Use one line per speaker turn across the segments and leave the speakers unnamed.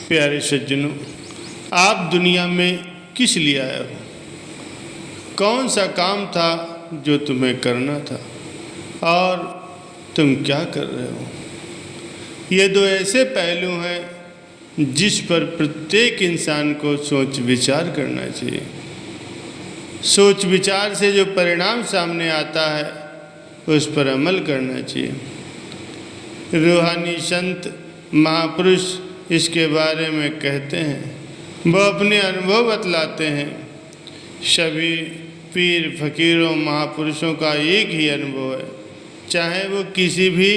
प्यारे सज्जनों, आप दुनिया में किस लिए आए हो? कौन सा काम था जो तुम्हें करना था और तुम क्या कर रहे हो? ये दो ऐसे पहलू हैं जिस पर प्रत्येक इंसान को सोच विचार करना चाहिए। सोच विचार से जो परिणाम सामने आता है उस पर अमल करना चाहिए। रूहानी संत महापुरुष इसके बारे में कहते हैं, वो अपने अनुभव बतलाते हैं। सभी पीर फकीरों महापुरुषों का एक ही अनुभव है, चाहे वो किसी भी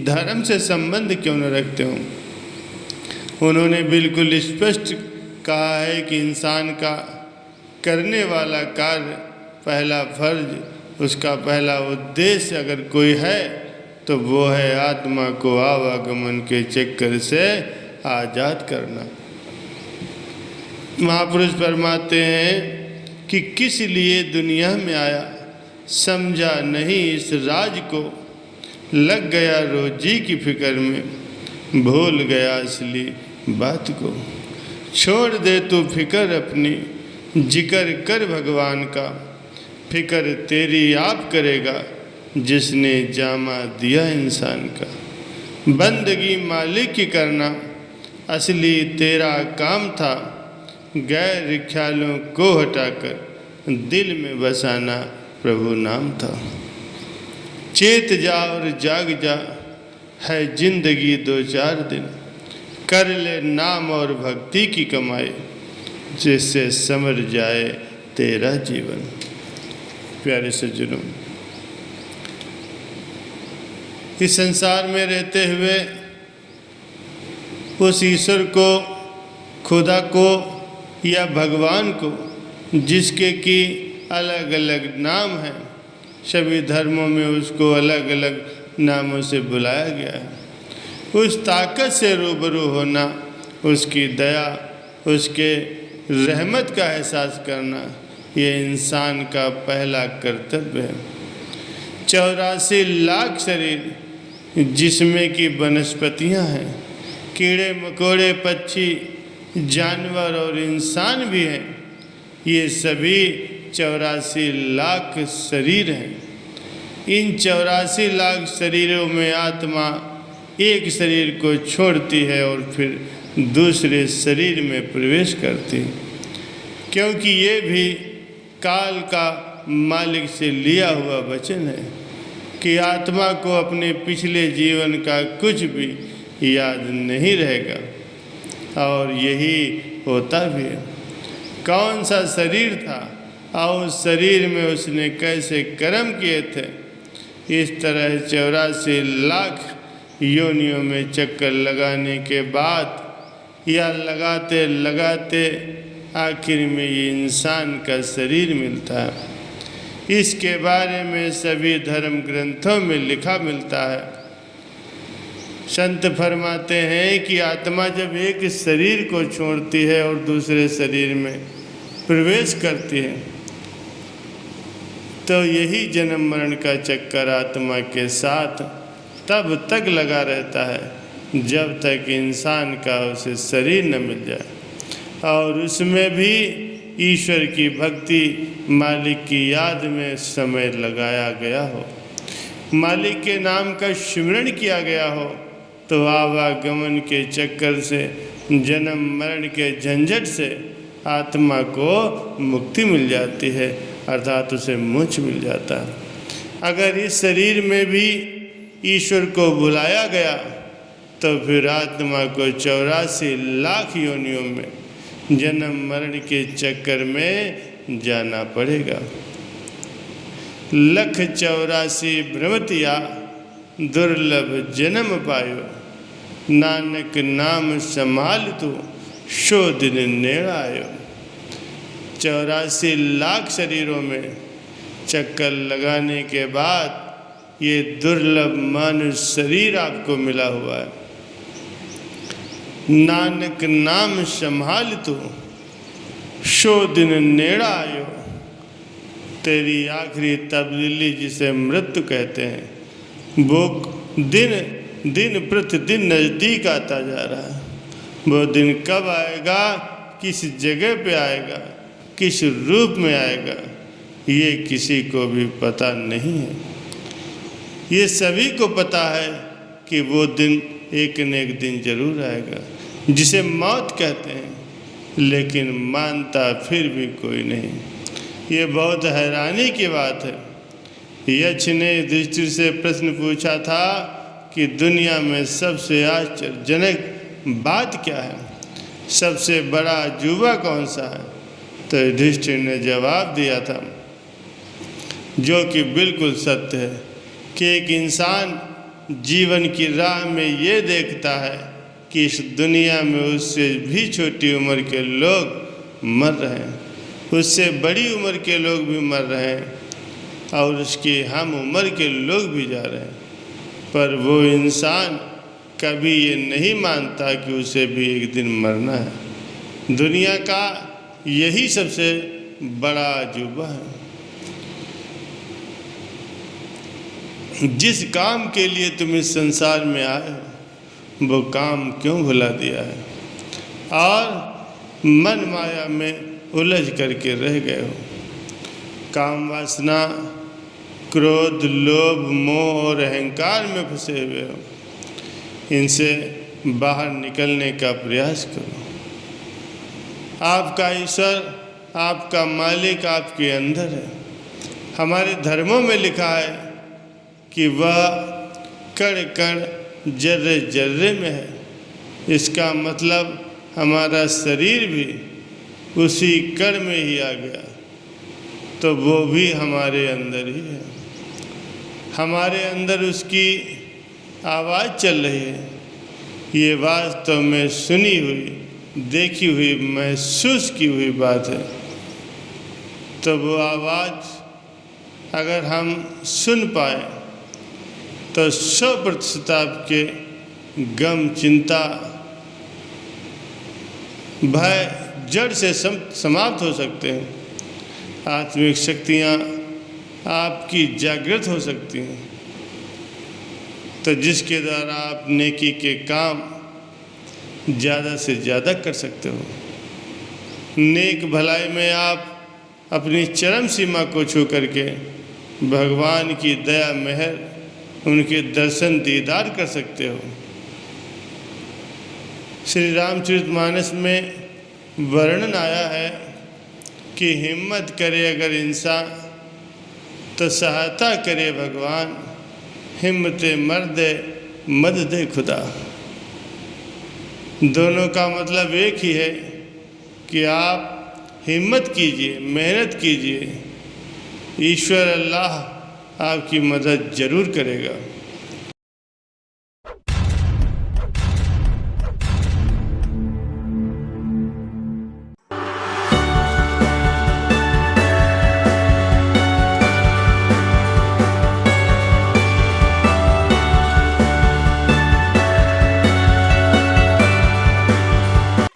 धर्म से संबंध क्यों न रखते हों। उन्होंने बिल्कुल स्पष्ट कहा है कि इंसान का करने वाला कार्य, पहला फर्ज, उसका पहला उद्देश्य अगर कोई है तो वो है आत्मा को आवागमन के चक्कर से आज़ाद करना। महापुरुष फरमाते हैं कि किस लिए दुनिया में आया समझा नहीं इस राज को, लग गया रोजी की फिक्र में, भूल गया असली बात को। छोड़ दे तू फिक्र अपनी, जिक्र कर भगवान का, फिक्र तेरी आप करेगा जिसने जामा दिया इंसान का। बंदगी मालिक की करना असली तेरा काम था, गैर ख्यालों को हटाकर दिल में बसाना प्रभु नाम था। चेत जा और जाग जा, है जिंदगी दो चार दिन, कर ले नाम और भक्ति की कमाई, जिससे समझ जाए तेरा जीवन। प्यारे सज्जनों, इस संसार में रहते हुए उस ईश्वर को, खुदा को या भगवान को, जिसके कि अलग अलग नाम हैं, सभी धर्मों में उसको अलग अलग नामों से बुलाया गया है। उस ताकत से रूबरू होना, उसकी दया, उसके रहमत का एहसास करना, ये इंसान का पहला कर्तव्य है। 84 लाख शरीर जिसमें कि वनस्पतियाँ हैं, कीड़े मकोड़े, पक्षी, जानवर और इंसान भी हैं, ये सभी 84 लाख शरीर हैं। इन 84 लाख शरीरों में आत्मा एक शरीर को छोड़ती है और फिर दूसरे शरीर में प्रवेश करती है, क्योंकि ये भी काल का मालिक से लिया हुआ वचन है कि आत्मा को अपने पिछले जीवन का कुछ भी याद नहीं रहेगा। और यही होता भी है। कौन सा शरीर था और उस शरीर में उसने कैसे कर्म किए थे, इस तरह 84 लाख योनियों में चक्कर लगाने के बाद या लगाते लगाते आखिर में ये इंसान का शरीर मिलता है। इसके बारे में सभी धर्म ग्रंथों में लिखा मिलता है। संत फरमाते हैं कि आत्मा जब एक शरीर को छोड़ती है और दूसरे शरीर में प्रवेश करती है तो यही जन्म मरण का चक्कर आत्मा के साथ तब तक लगा रहता है जब तक इंसान का उसे शरीर न मिल जाए, और उसमें भी ईश्वर की भक्ति, मालिक की याद में समय लगाया गया हो, मालिक के नाम का स्मरण किया गया हो, तो आवागमन के चक्कर से, जन्म मरण के झंझट से आत्मा को मुक्ति मिल जाती है, अर्थात उसे मोक्ष मिल जाता है। अगर इस शरीर में भी ईश्वर को बुलाया गया तो फिर आत्मा को 84 लाख योनियों में जन्म मरण के चक्कर में जाना पड़ेगा। 184 भ्रमतिया दुर्लभ जन्म पायो, नानक नाम संभाल तू शो दिन नेड़ आयो। 84 लाख शरीरों में चक्कर लगाने के बाद ये दुर्लभ मानुष शरीर आपको मिला हुआ है। नानक नाम संभाल तू शो दिन नेड़ा आयो। तेरी आखिरी तब्दीली, जिसे मृत्यु कहते हैं, वो दिन दिन प्रतिदिन नज़दीक आता जा रहा है। वो दिन कब आएगा, किस जगह पे आएगा, किस रूप में आएगा, ये किसी को भी पता नहीं है। ये सभी को पता है कि वो दिन एक न एक दिन जरूर आएगा, जिसे मौत कहते हैं, लेकिन मानता फिर भी कोई नहीं। ये बहुत हैरानी की बात है। यक्ष ने युधिष्ठिर से प्रश्न पूछा था कि दुनिया में सबसे आश्चर्यजनक बात क्या है, सबसे बड़ा अजूबा कौन सा है। तो युधिष्ठिर ने जवाब दिया था, जो कि बिल्कुल सत्य है, कि एक इंसान जीवन की राह में ये देखता है कि इस दुनिया में उससे भी छोटी उम्र के लोग मर रहे हैं, उससे बड़ी उम्र के लोग भी मर रहे हैं, और उसकी हम उम्र के लोग भी जा रहे हैं, पर वो इंसान कभी ये नहीं मानता कि उसे भी एक दिन मरना है। दुनिया का यही सबसे बड़ा अजूबा है। जिस काम के लिए तुम इस संसार में आए हो, वो काम क्यों भुला दिया है और मन माया में उलझ करके रह गए हो। काम वासना, क्रोध, लोभ, मोह और अहंकार में फंसे हुए हो। इनसे बाहर निकलने का प्रयास करो। आपका ईश्वर, आपका मालिक आपके अंदर है। हमारे धर्मों में लिखा है कि वह कण कण, जर्रे जर्रे में है। इसका मतलब हमारा शरीर भी उसी कण में ही आ गया, तो वो भी हमारे अंदर ही है। हमारे अंदर उसकी आवाज़ चल रही है। ये वास्तव में सुनी हुई, देखी हुई, महसूस की हुई बात है। तो वो आवाज़ अगर हम सुन पाए तो 100% आपके गम, चिंता, भय जड़ से समाप्त हो सकते हैं। आत्मिक शक्तियाँ आपकी जागृत हो सकती हैं, तो जिसके द्वारा आप नेकी के काम ज़्यादा से ज़्यादा कर सकते हो। नेक भलाई में आप अपनी चरम सीमा को छू करके भगवान की दया, मेहर, उनके दर्शन, दीदार कर सकते हो। श्री रामचरितमानस में वर्णन आया है कि हिम्मत करे अगर इंसान तो सहायता करे भगवान, हिम्मते मर्दे मद दे खुदा। दोनों का मतलब एक ही है कि आप हिम्मत कीजिए, मेहनत कीजिए, ईश्वर अल्लाह आपकी मदद ज़रूर करेगा।